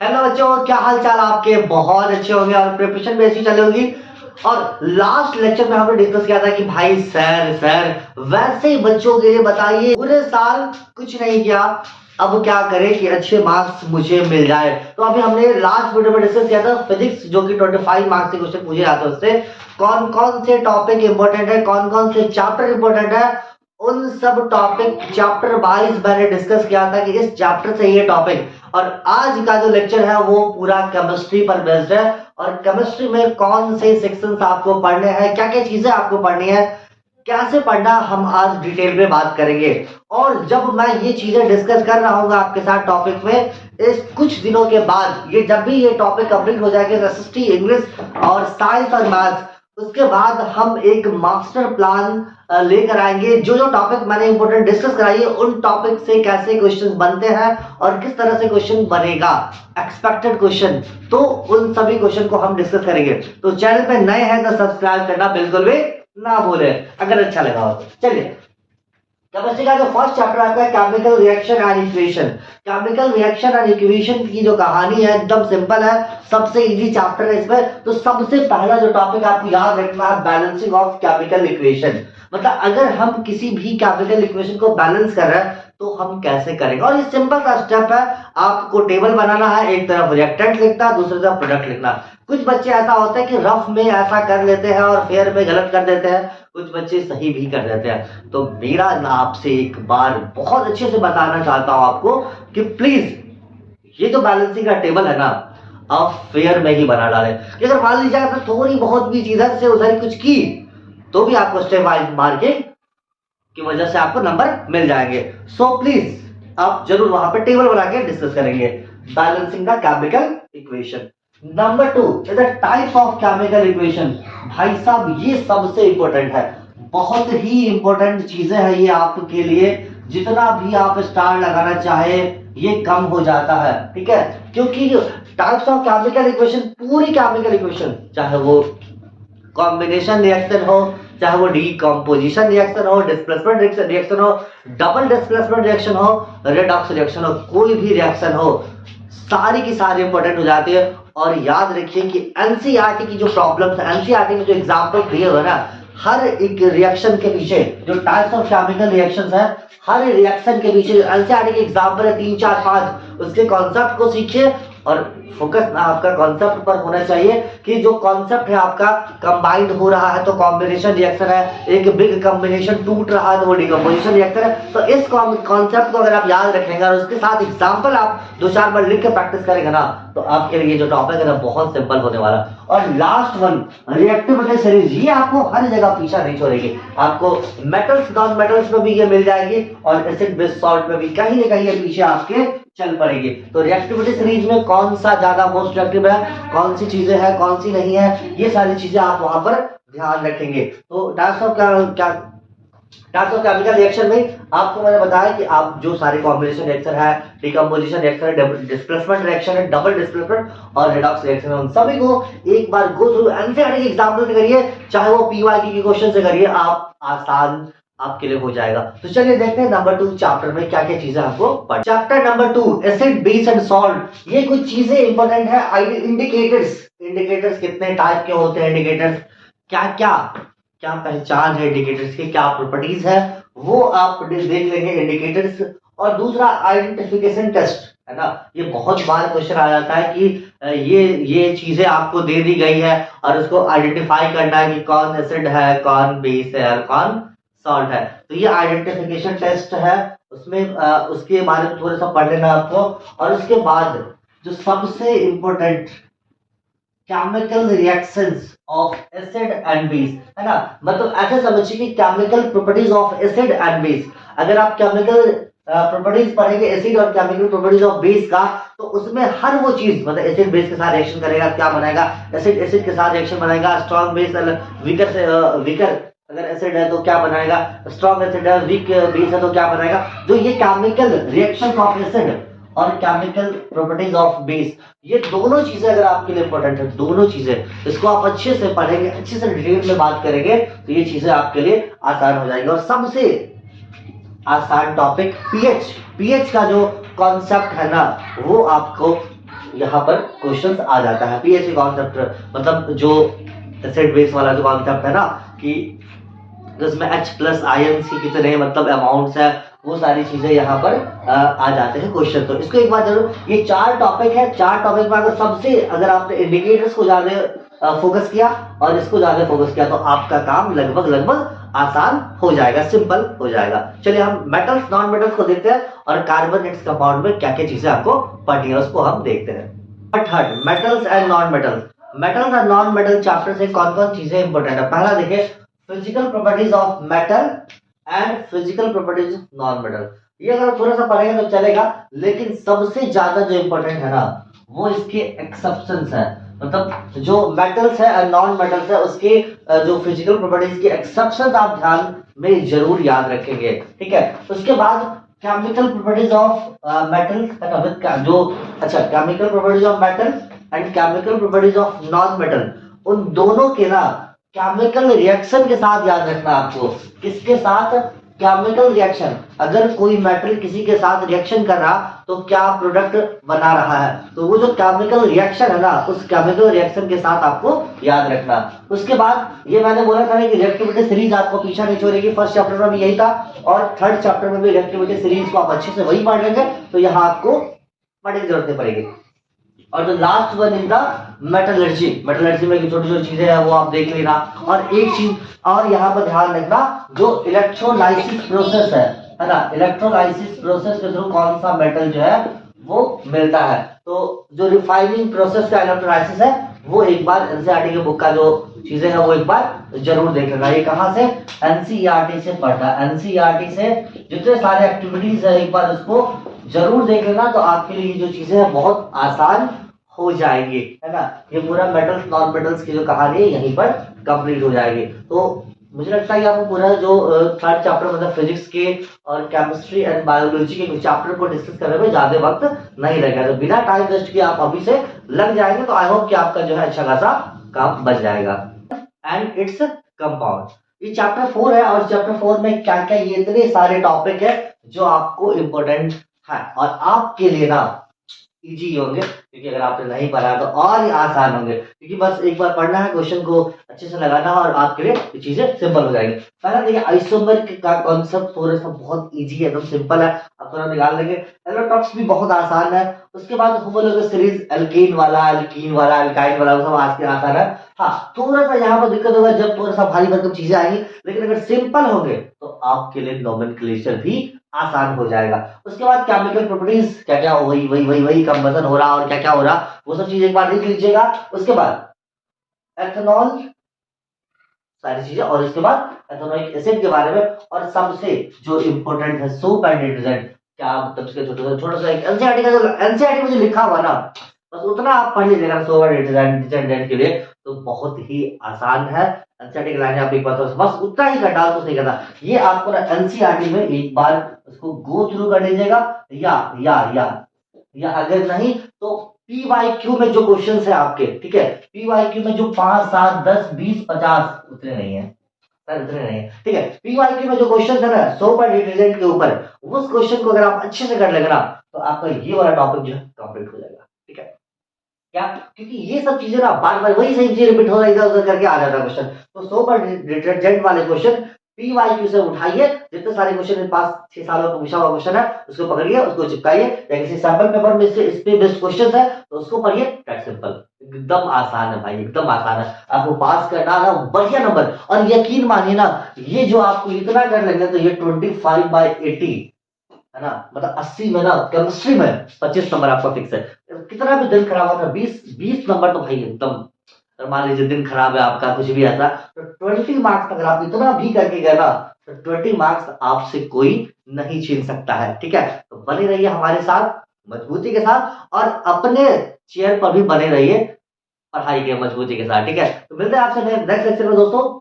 Hello बच्चों, क्या हाल चाल आपके? बहुत अच्छे होंगे और प्रिपरेशन भी अच्छी चली होगी। और लास्ट लेक्चर में हमने डिस्कस किया था कि भाई सर सर वैसे ही बच्चों के लिए बताइए, पूरे साल कुछ नहीं किया, अब क्या करें कि अच्छे मार्क्स मुझे मिल जाए। तो अभी हमने लास्ट वीडियो में डिस्कस किया था फिजिक्स, जो कि 25 मार्क्स के क्वेश्चन पूछे जाते हैं उससे कौन कौन से टॉपिक इंपॉर्टेंट है, कौन कौन से चैप्टर इंपॉर्टेंट है, उन सब टॉपिक चैप्टर वाइज मैंने डिस्कस किया था कि इस चैप्टर से ये टॉपिक। और आज का जो लेक्चर है वो पूरा केमिस्ट्री पर बेस्ड है। और केमिस्ट्री में कौन से सेक्शंस आपको पढ़ने हैं, क्या क्या चीजें आपको पढ़नी है, कैसे पढ़ना, हम आज डिटेल में बात करेंगे। और जब मैं ये चीजें डिस्कस कर रहा हूँ आपके साथ टॉपिक में, इस कुछ दिनों के बाद ये जब भी ये टॉपिक कंप्लीट हो जाएगा, एसएसटी, इंग्लिश और साइंस और मैथ्स, उसके बाद हम एक मास्टर प्लान लेकर आएंगे। जो जो टॉपिक मैंने इंपोर्टेंट डिस्कस कराई उन टॉपिक से कैसे क्वेश्चन बनते हैं और किस तरह से क्वेश्चन बनेगा, एक्सपेक्टेड क्वेश्चन, तो उन सभी क्वेश्चन को हम डिस्कस करेंगे। तो चैनल पे नए हैं तो सब्सक्राइब करना बिल्कुल भी ना भूले अगर अच्छा लगा हो। चलिए, केमिस्ट्री का जो फर्स्ट चैप्टर आता है chemical reaction and equation. Chemical reaction and equation की जो कहानी है एकदम सिंपल है, सबसे इजी चैप्टर है इसमें। तो सबसे पहला जो टॉपिक आपको याद रखना है बैलेंसिंग ऑफ केमिकल इक्वेशन। मतलब अगर हम किसी भी केमिकल इक्वेशन को बैलेंस कर रहे हैं तो हम कैसे करेंगे। और ये सिंपल सा स्टेप है, आपको टेबल बनाना है, एक तरफ रिएक्टेंट लिखना, दूसरी तरफ प्रोडक्ट लिखना। कुछ बच्चे ऐसा होता है कि रफ में ऐसा कर लेते हैं और फेयर में गलत कर देते हैं, कुछ बच्चे सही भी कर देते हैं। तो मेरा ना आपसे एक बार बहुत अच्छे से बताना चाहता हूं आपको कि प्लीज ये जो बैलेंसिंग का टेबल है ना, आप फेयर में ही बना डालें। अगर मान लीजिए आपने थोड़ी बहुत भी इधर से उधर कुछ की तो भी आपको स्टेप वाइज मार्किंग की वजह से आपको नंबर मिल जाएंगे। सो प्लीज आप जरूर वहां पे टेबल बना के डिस्कस करेंगे balancing the chemical equation. Number 2 is the type of chemical equation. भाई साहब ये सबसे इंपॉर्टेंट है, बहुत ही इंपॉर्टेंट चीजें हैं ये आपके लिए। जितना भी आप स्टार लगाना चाहे ये कम हो जाता है, ठीक है, क्योंकि टाइप्स ऑफ केमिकल इक्वेशन, पूरी केमिकल इक्वेशन, चाहे वो कॉम्बिनेशन रिएक्शन हो, चाहे वो डीकम्पोजिशन रिएक्शन हो, डिस्प्लेसमेंट रिएक्शन हो, डबल डिस्प्लेसमेंट रिएक्शन हो, रेडॉक्स रिएक्शन हो, कोई भी रिएक्शन हो, सारी की सारी इंपॉर्टेंट हो जाती है। और याद रखिए कि एनसीईआरटी की जो प्रॉब्लम्स है, एनसीईआरटी में जो एग्जांपल दिए हुए ना, हर एक रिएक्शन के पीछे जो टाइप्स ऑफ केमिकल रिएक्शंस है, हर रिएक्शन के पीछे एनसीईआरटी के एग्जांपल है 3 4 5, उसके कॉन्सेप्ट को सीखिए। और फोकस ना आपका कॉन्सेप्ट पर होना चाहिए कि जो कॉन्सेप्ट है आपका कंबाइंड हो रहा है तो कॉम्बिनेशन रिएक्शन है, एक बिग कॉम्बिनेशन टूट रहा है तो वो डिकम्पोजिशन रिएक्शन है। तो इस कॉन्सेप्ट को अगर आप याद रखेंगे और उसके साथ एग्जांपल आप 2 4 बार लिख के प्रैक्टिस करेंगे ना, तो आपके लिए जो टॉपिक है ना बहुत सिंपल होने वाला। और लास्ट वन रिएक्टिविटी सीरीज, ये आपको हर जगह पीछा नहीं छोड़ेगी, आपको मेटल्स नॉन मेटल्स में भी ये मिल जाएगी और एसिड बेस सॉल्ट में भी कहीं ना कहीं ये पीछे आपके चल पड़ेगी। तो रिएक्टिविटी सीरीज में कौन सा ज्यादा मोस्ट रिएक्टिव है, कौन सी चीजें हैं, कौन सी नहीं है, ये सारी चीजें आप वहां पर ध्यान रखेंगे। तो टाइप्स ऑफ केमिकल रिएक्शन में आपको मैंने बताया कि आप जो सारे कॉम्बिनेशन रिएक्शन है, डिकम्पोजिशन रिएक्शन है, डिस्प्लेसमेंट रिएक्शन है, डबल डिस्प्लेसमेंट और रेडॉक्स रिएक्शन है, उन सभी को एक बार गो थ्रू एनसीईआरटी के एग्जांपल से करिए, चाहे वो पीवाईक्यू के क्वेश्चन से करिए, आप आसान आपके लिए हो जाएगा। तो चलिए देखते हैं नंबर 2 चैप्टर में क्या क्या चीजें आपको पढ़। Chapter number 2 acid base and salt. ये कुछ चीजें इंपॉर्टेंट है। इंडिकेटर्स कितने टाइप के होते हैं, इंडिकेटर्स क्या क्या क्या पहचान है, इंडिकेटर्स की क्या प्रॉपर्टीज है, वो आप देख लेंगे इंडिकेटर्स। और दूसरा आइडेंटिफिकेशन टेस्ट है ना, ये बहुत बार क्वेश्चन आ जाता है कि ये चीजें आपको दे दी गई है और उसको आइडेंटिफाई करना है कि कौन एसिड है, कौन बेस है और कौन सॉल्ट है। तो ये आइडेंटिफिकेशन टेस्ट है, उसमें उसके बारे में थोड़ा सा पढ़ लेना आपको। और उसके बाद जो सबसे important chemical reactions of acid and base है ना, मतलब ऐसे समझिए कि chemical properties of acid and base. अगर आप केमिकल प्रॉपर्टीज पढ़ेंगे एसिड और केमिकल प्रॉपर्टीज ऑफ बेस का, तो उसमें हर वो चीज, मतलब एसिड बेस के साथ रिएक्शन करेगा क्या बनाएगा, एसिड एसिड के साथ रिएक्शन बनाएगा, स्ट्रॉन्ग बेस वीकर से वीकर अगर एसिड है तो क्या बनाएगा, स्ट्रॉन्ग एसिड है, वीक बेस है तो क्या बनाएगा। जो ये केमिकल रिएक्शन ऑफ एसिड और केमिकल प्रॉपर्टीज ऑफ बेस, ये दोनों चीजें अगर आपके लिए इंपॉर्टेंट है, दोनों चीजें, इसको आप अच्छे से पढ़ेंगे, अच्छे से डिटेल में बात करेंगे, तो ये चीजें आपके लिए आसान हो जाएगी। और सबसे आसान टॉपिक पीएच का जो कॉन्सेप्ट है ना, वो आपको यहाँ पर क्वेश्चंस आ जाता है। पीएचई कॉन्सेप्ट मतलब जो एसिड बेस वाला जो कॉन्सेप्ट है ना कि जिसमें H प्लस आयन की कितने मतलब अमाउंट्स है, वो सारी चीजें यहाँ पर आ जाते हैं क्वेश्चन। तो इसको एक बार जरूर, ये 4 टॉपिक है, 4 टॉपिक में अगर सबसे अगर आपने इंडिकेटर्स को ज्यादा फोकस किया और इसको ज्यादा फोकस किया तो आपका काम लगभग आसान हो जाएगा, सिंपल हो जाएगा। चलिए हम मेटल्स नॉन मेटल्स को देखते हैं और कार्बोनेट्स कंपाउंड में क्या क्या चीजें आपको पढ़नी है उसको हम देखते हैं। Third, metals and non metals. Metals and non metal chapter से कौन कौन चीजें इंपॉर्टेंट है। पहला देखिए physical properties of metal and physical properties of non metal. ये अगर थोड़ा सा पढ़ेंगे तो चलेगा, लेकिन सबसे ज्यादा जो इंपॉर्टेंट है ना वो इसके एक्सेप्शंस है। मतलब जो मेटल्स है और नॉन मेटल्स है उसके जो फिजिकल प्रॉपर्टीज के एक्सेप्शंस आप ध्यान में जरूर याद रखेंगे, ठीक है। उसके बाद केमिकल प्रॉपर्टीज ऑफ मेटल्स का जो अच्छा chemical properties of metal and chemical properties of non metal, उन दोनों के ना केमिकल रिएक्शन के साथ याद रखना आपको। किसके साथ? Chemical reaction. अगर कोई मेटल किसी के साथ रिएक्शन कर रहा तो क्या प्रोडक्ट बना रहा है, तो वो जो केमिकल रिएक्शन है ना उस केमिकल रिएक्शन के साथ आपको याद रखना। उसके बाद ये मैंने बोला था कि रिएक्टिविटी सीरीज आपको पीछा नहीं छोड़ेगी। फर्स्ट चैप्टर में भी यही था और थर्ड चैप्टर में भी रिएक्टिविटी सीरीज को आप अच्छे से वही पढ़ लेंगे, तो यहाँ आपको पढ़ने की जरूरत नहीं पड़ेगी। और जो last one is the metallurgy. Metallurgy में छोटी छोटी चीजें हैं वो आप देख लेना। और एक चीज और यहाँ पर ध्यान रखना, जो इलेक्ट्रोलाइसिस प्रोसेस है ना, इलेक्ट्रोलाइसिस प्रोसेस के थ्रू कौन सा मेटल जो है वो मिलता है। तो जो रिफाइनिंग प्रोसेस का इलेक्ट्रोलाइसिस है वो एक बार एनसीईआरटी के बुक का जो चीजें हैं वो एक बार जरूर देख लेना। ये कहाँ से? एनसीईआरटी से पढ़ना। एनसीईआरटी से जितने सारे एक्टिविटीज है एक बार उसको जरूर देख लेना, तो आपके लिए ये जो चीजें हैं बहुत आसान हो जाएगी, है ना। ये पूरा मेटल्स नॉन मेटल्स की जो कहानी है यहीं पर कंप्लीट हो जाएगी। तो मुझे लगता है कि आपको पूरा जो थर्ड चैप्टर मतलब फिजिक्स के और केमिस्ट्री एंड बायोलॉजी के चैप्टर को डिस्कस करने में ज्यादा वक्त नहीं लगेगा। तो बिना टाइम वेस्ट किए आप अभी से लग जाएंगे तो आई होप कि आपका जो है अच्छा खासा काम बच जाएगा। एंड इट्स कंपाउंड, ये चैप्टर 4 है और चैप्टर 4 में क्या क्या ये इतने सारे टॉपिक है जो आपको इम्पोर्टेंट है और आपके लिए ना इजी होंगे, क्योंकि अगर आपने नहीं पढ़ा तो और ही आसान होंगे, क्योंकि बस एक बार पढ़ना है, क्वेश्चन को अच्छे से लगाना और आपके लिए ये चीजें सिंपल हो जाएंगी। पहला देखिए आइसोमर का कॉन्सेप्ट थोड़ा सा बहुत इजी है, एकदम सिंपल है, आप थोड़ा निकाल लेंगे। एलोटॉप्स भी बहुत आसान है। उसके बाद होमोलॉगस सीरीज एल्कीन वाला, एल्कीन वाला, एल्काइन वाला, वो सब आज के आसान है। हाँ थोड़ा सा यहाँ पर दिक्कत होगा जब थोड़ा सा भारी भरकम चीजें आएंगी, लेकिन अगर सिंपल होंगे तो आपके लिए नोमेनक्लेचर भी आसान हो जाएगा। उसके बाद केमिकल प्रॉपर्टीज क्या क्या वही वही वही वही कंबसन हो रहा और क्या क्या हो रहा वो सब चीजें एक बार देख लीजिएगा। उसके बाद एथेनॉल सारी चीजें, और इसके बाद एथेनोइक एसिड के बारे में, और सबसे जो इंपॉर्टेंट है सोप एंड डिटर्जेंट। क्या मतलब इसके छोटा सा एक एनसीईआरटी का जो एनसीईआरटी में जो लिखा हुआ ना बस उतना आप पढ़ लीजिएगा सोप एंड डिटर्जेंट के लिए, तो बहुत ही आसान है। एनसीईआरटी की लाइनें आप एक बार बस उतना ही कर डाल, कुछ नहीं करना। ये आपको ना एनसीईआरटी में एक बार उसको गो थ्रू कर लीजिएगा, या अगर नहीं तो पीवाईक्यू में जो क्वेश्चंस है आपके, ठीक है, पीवाईक्यू में जो 5, 7, 10, 20, 50 उतने नहीं है सर, उतने नहीं है, ठीक है। पीवाईक्यू में जो क्वेश्चन है ना सोप एंड डिटर्जेंट के ऊपर, उस क्वेश्चन को अगर आप अच्छे से कर लेंगे ना तो आपका ये वाला टॉपिक जो है कंप्लीट हो जाएगा, ठीक है। क्या? क्योंकि ये सब चीजें ना बार बार वही सेम चीज रिपीट हो रहा है, इधर उधर करके आ जाता है क्वेश्चन। तो सोप एंड डिटर्जेंट वाले क्वेश्चन पीवाईक्यू से उठाइए, जितने सारे क्वेश्चन मेरे पास 6 सालों का पूछा हुआ क्वेश्चन है उसको पकड़िए, उसको चिपकाइए, या किसी सैंपल पेपर में से इस पे बेस्ड क्वेश्चन है तो उसको पढ़िए। दैट्स सिंपल, एकदम आसान है भाई, एकदम आसान है। आपको पास करना है बढ़िया नंबर, और यकीन मानिए ना ये जो आपको इतना कर लेंगे तो ये 25/80 है ना, मतलब 80 में ना केमिस्ट्री में 25 नंबर आपका फिक्स है। कितना भी दिन खराब होगा 20 नंबर तो भाई एकदम। अगर मान लीजिए दिन खराब है आपका कुछ भी ऐसा, तो 20 मार्क्स अगर आप इतना भी करके गए ना तो 20 मार्क्स आपसे कोई नहीं छीन सकता है, ठीक है। तो बने रहिए हमारे साथ मजबूती के साथ, और अपने चेयर पर भी बने रहिए पढ़ाई के मजबूती के साथ, ठीक है। तो मिलते हैं आपसे नेक्स्ट लेक्चर में दोस्तों।